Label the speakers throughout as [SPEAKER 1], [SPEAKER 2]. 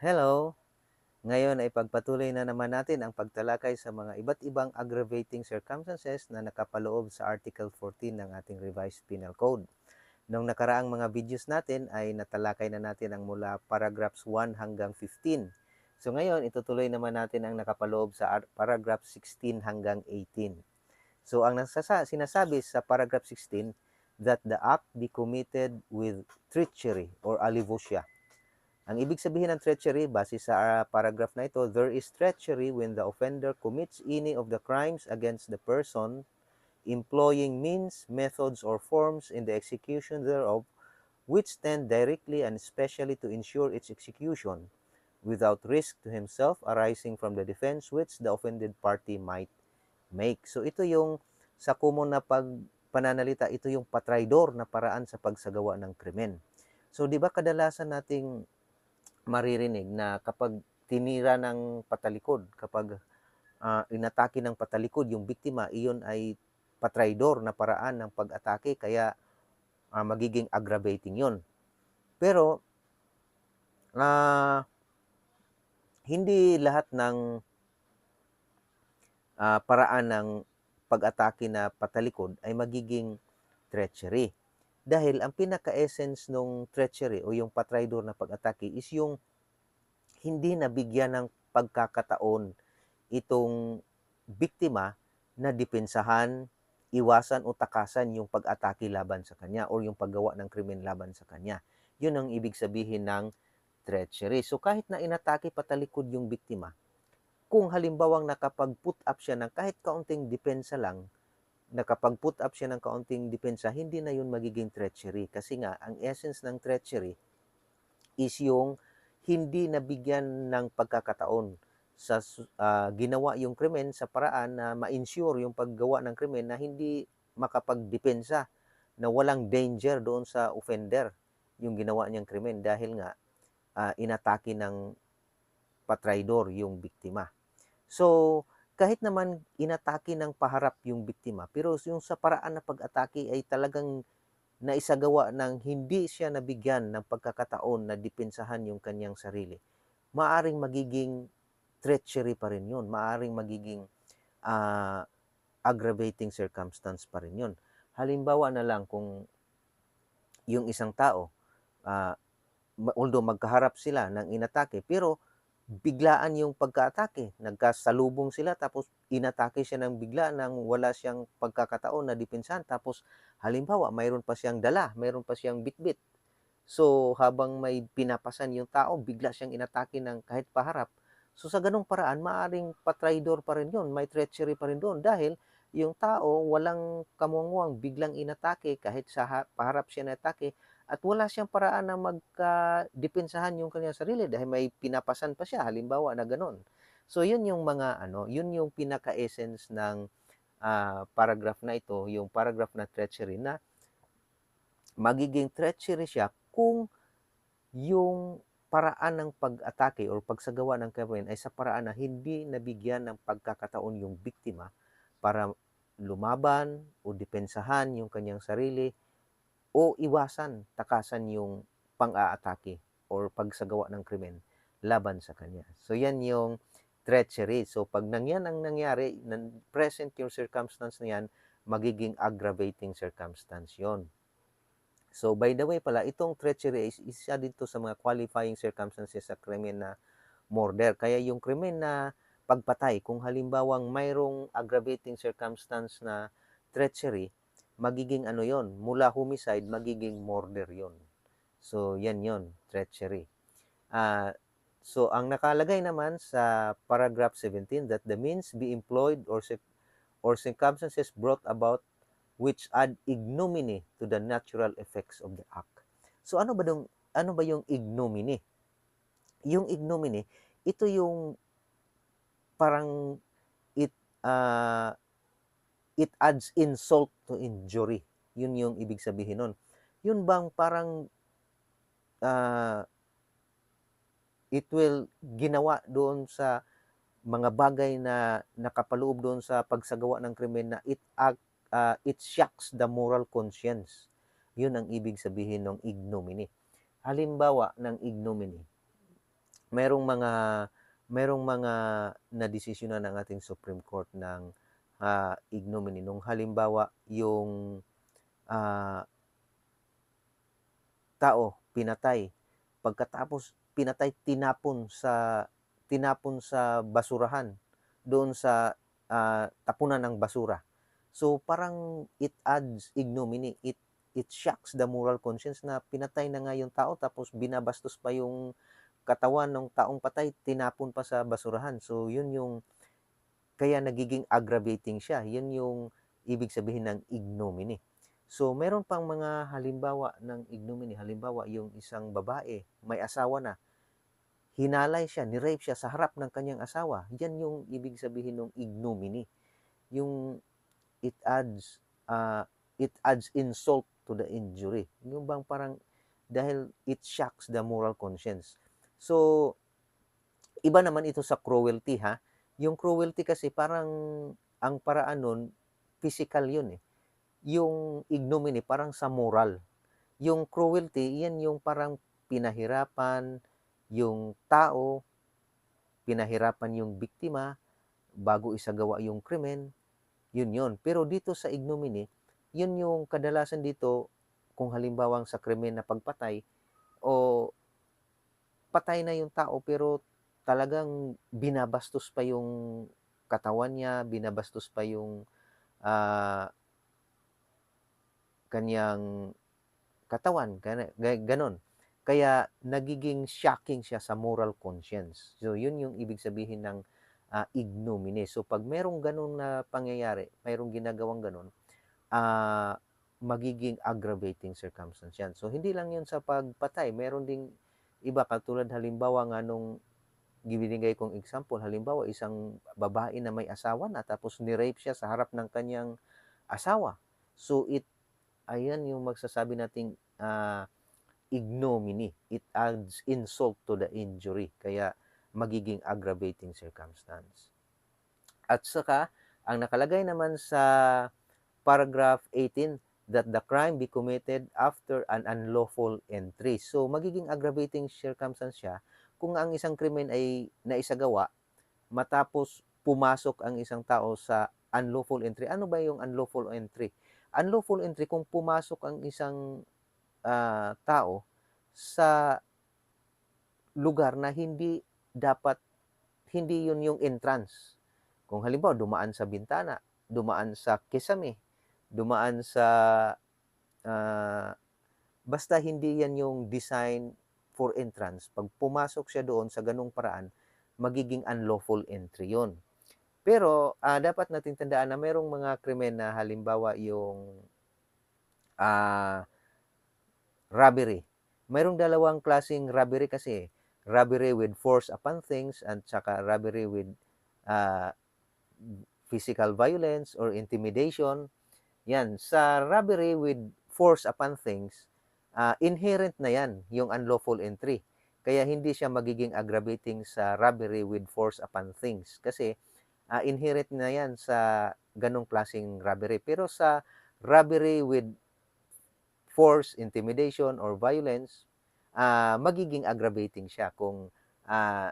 [SPEAKER 1] Hello! Ngayon ay pagpatuloy na naman natin ang pagtalakay sa mga iba't ibang aggravating circumstances na nakapaloob sa Article 14 ng ating Revised Penal Code. Nung nakaraang mga videos natin ay natalakay na natin ang mula paragraphs 1 hanggang 15. So ngayon, itutuloy naman natin ang nakapaloob sa paragraph 16 hanggang 18. So ang sinasabi sa paragraph 16, that the act be committed with treachery or alevosía. Ang ibig sabihin ng treachery, base sa paragraph na ito, there is treachery when the offender commits any of the crimes against the person, employing means, methods, or forms in the execution thereof, which tend directly and especially to ensure its execution, without risk to himself arising from the defense which the offended party might make. So ito yung sa common na pananalita, ito yung patraidor na paraan sa pagsagawa ng krimen. So di ba kadalasan nating maririnig na kapag tinira ng patalikod, kapag inatake ng patalikod yung biktima, iyon ay patraidor na paraan ng pag-atake, kaya magiging aggravating yon. Pero hindi lahat ng paraan ng pag-atake na patalikod ay magiging treachery. Dahil ang pinaka-essence ng treachery o yung patraidor na pag-atake is yung hindi nabigyan ng pagkakataon itong biktima na depensahan, iwasan o takasan yung pag-atake laban sa kanya or yung paggawa ng krimen laban sa kanya. Yun ang ibig sabihin ng treachery. So kahit na inatake patalikod yung biktima, kung halimbawang nakapag-put up siya ng kahit kaunting depensa lang, nakapag-put up siya ng kaunting depensa, hindi na yun magiging treachery. Kasi nga, ang essence ng treachery is yung hindi nabigyan ng pagkakataon sa ginawa yung krimen sa paraan na ma-ensure yung paggawa ng krimen na hindi makapagdepensa, na walang danger doon sa offender yung ginawa niyang krimen dahil nga inatake ng patraidor yung biktima. So, kahit naman inatake ng paharap yung biktima, pero yung sa paraan na pag-atake ay talagang naisagawa ng hindi siya nabigyan ng pagkakataon na depensahan yung kanyang sarili, maaring magiging treachery pa rin yun. Maaring magiging uh, aggravating circumstance pa rin yun. Halimbawa na lang kung yung isang tao, uh, although magkaharap sila ng inatake, pero biglaan yung pagka-atake. Nagkasalubong sila tapos inatake siya ng bigla nang wala siyang pagkakataon na depensahan. Tapos halimbawa, mayroon pa siyang dala, mayroon pa siyang bitbit. So habang may pinapasan yung tao, bigla siyang inatake ng kahit paharap. So sa ganung paraan, maaring patraidor pa rin yun, may treachery pa rin doon dahil yung tao walang kamuang biglang inatake kahit sa paharap siya na atake at wala siyang paraan na magka-depensahan yung kanyang sarili dahil may pinapasan pa siya, halimbawa na ganun. So yun yung mga yun yung pinaka-essence ng paragraph na ito, yung paragraph na treachery, na magiging treachery siya kung yung paraan ng pag-atake or pagsagawa ng krimen ay sa paraan na hindi nabigyan ng pagkakataon yung biktima para lumaban o depensahan yung kanyang sarili o iwasan, takasan yung pang-aatake or pagsagawa ng krimen laban sa kanya. So yan yung treachery. So pag nangyan ang nangyari, present yung circumstance na yan, magiging aggravating circumstance yon. So by the way pala, itong treachery is isa dito sa mga qualifying circumstances sa krimen na murder. Kaya yung krimen na pagpatay, kung halimbawang mayroong aggravating circumstance na treachery, magiging yon, mula homicide, magiging murder yon. So yan yon, treachery. So ang nakalagay naman sa paragraph 17, that the means be employed or circumstances brought about which add ignominy to the natural effects of the act. So ano ba yung ignominy? Yung ignominy, ito yung parang it uh, it adds insult to injury. Yun yung ibig sabihin nun. Yun bang parang uh, it will ginawa doon sa mga bagay na nakapaloob doon sa pagsagawa ng krimen na it shocks the moral conscience. Yun ang ibig sabihin ng ignominy. Halimbawa ng ignominy, merong mga merong mga nadesisyonan ng ating Supreme Court ng ignominy. Nung halimbawa, yung ah, tao pinatay, pagkatapos pinatay, tinapon sa basurahan, doon sa tapunan ng basura. So parang it adds ignominy, it shocks the moral conscience na pinatay na nga yung tao tapos binabastos pa yung katawan ng taong patay, tinapon pa sa basurahan. So yun yung kaya nagiging aggravating siya. Yun yung ibig sabihin ng ignominy. So meron pang mga halimbawa ng ignominy. Halimbawa, yung isang babae, may asawa na, hinalay siya, ni-rape siya sa harap ng kanyang asawa. Yan yung ibig sabihin ng ignominy. Yung it adds uh, it adds insult to the injury. Yung bang parang dahil it shocks the moral conscience. So iba naman ito sa cruelty, ha. Yung cruelty kasi parang ang paraan nun physical yun eh. Yung ignominy parang sa moral. Yung cruelty, yan yung parang pinahirapan yung tao, pinahirapan yung biktima bago isagawa yung krimen, yun. Pero dito sa ignominy, yun yung kadalasan dito, kung halimbawang sa krimen na pagpatay o patay na yung tao pero talagang binabastos pa yung katawan niya, binabastos pa yung ah, kanyang katawan, ganon. Kaya nagiging shocking siya sa moral conscience. So yun yung ibig sabihin ng ignominy. So pag merong ganon na pangyayari, mayroong ginagawang ganon, ah, magiging aggravating circumstance yan. So hindi lang yun sa pagpatay, meron ding iba katulad halimbawa nga nung binigay kong example, halimbawa isang babae na may asawa na tapos ni-rape siya sa harap ng kanyang asawa. So ayan yung magsasabi nating ignominy. It adds insult to the injury. Kaya magiging aggravating circumstance. At saka, ang nakalagay naman sa paragraph 18, that the crime be committed after an unlawful entry. So, magiging aggravating circumstance siya kung ang isang krimen ay naisagawa matapos pumasok ang isang tao sa unlawful entry. Ano ba yung unlawful entry? Unlawful entry kung pumasok ang isang tao sa lugar na hindi yun yung entrance. Kung halimbawa, dumaan sa bintana, dumaan sa kisame, dumaan sa ah, basta hindi yan yung design for entrance. Pag pumasok siya doon sa ganung paraan, magiging unlawful entry yon. Pero dapat natin tandaan na mayroong mga krimen na halimbawa yung ah, robbery. Mayroong dalawang klaseng robbery kasi. Robbery with force upon things at saka robbery with uh, physical violence or intimidation. Yan, sa robbery with force upon things, inherent na yan, yung unlawful entry. Kaya hindi siya magiging aggravating sa robbery with force upon things. Kasi inherent na yan sa ganong klaseng robbery. Pero sa robbery with force, intimidation, or violence, magiging aggravating siya kung uh,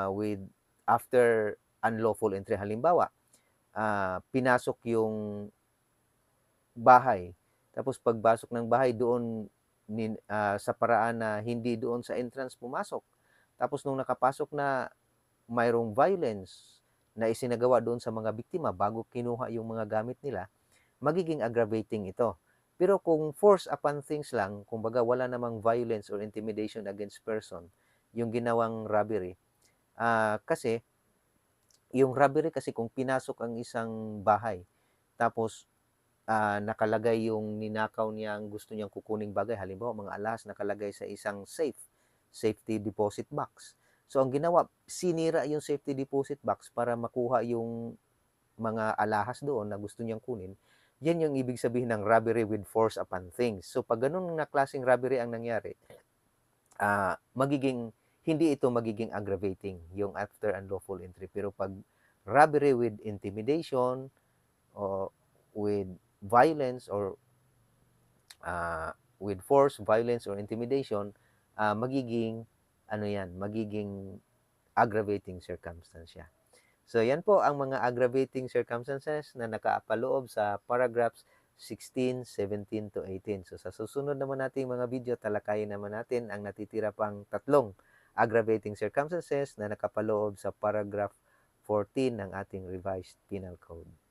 [SPEAKER 1] with after unlawful entry. Halimbawa, pinasok yung bahay. Tapos pagbasok ng bahay doon sa paraan na hindi doon sa entrance pumasok. Tapos nung nakapasok na mayroong violence na isinagawa doon sa mga biktima bago kinuha yung mga gamit nila, magiging aggravating ito. Pero kung force upon things lang, kumbaga wala namang violence or intimidation against person, yung ginawang robbery, kasi yung robbery kasi kung pinasok ang isang bahay, tapos nakalagay yung ninakaw niyang gusto niyang kukuning bagay, halimbawa mga alas nakalagay sa isang safety deposit box. So ang ginawa, sinira yung safety deposit box para makuha yung mga alahas doon na gusto niyang kunin. Yan yung ibig sabihin ng robbery with force upon things. So pag ganun na klaseng robbery ang nangyari, magiging hindi ito magiging aggravating yung after unlawful entry. Pero pag robbery with intimidation o with violence or with force, violence, or intimidation, magiging ano yan, magiging aggravating circumstance siya. So, yan po ang mga aggravating circumstances na nakapaloob sa paragraphs 16, 17 to 18. So, sa susunod naman nating mga video, talakayin naman natin ang natitira pang tatlong aggravating circumstances na nakapaloob sa paragraph 14 ng ating revised penal code.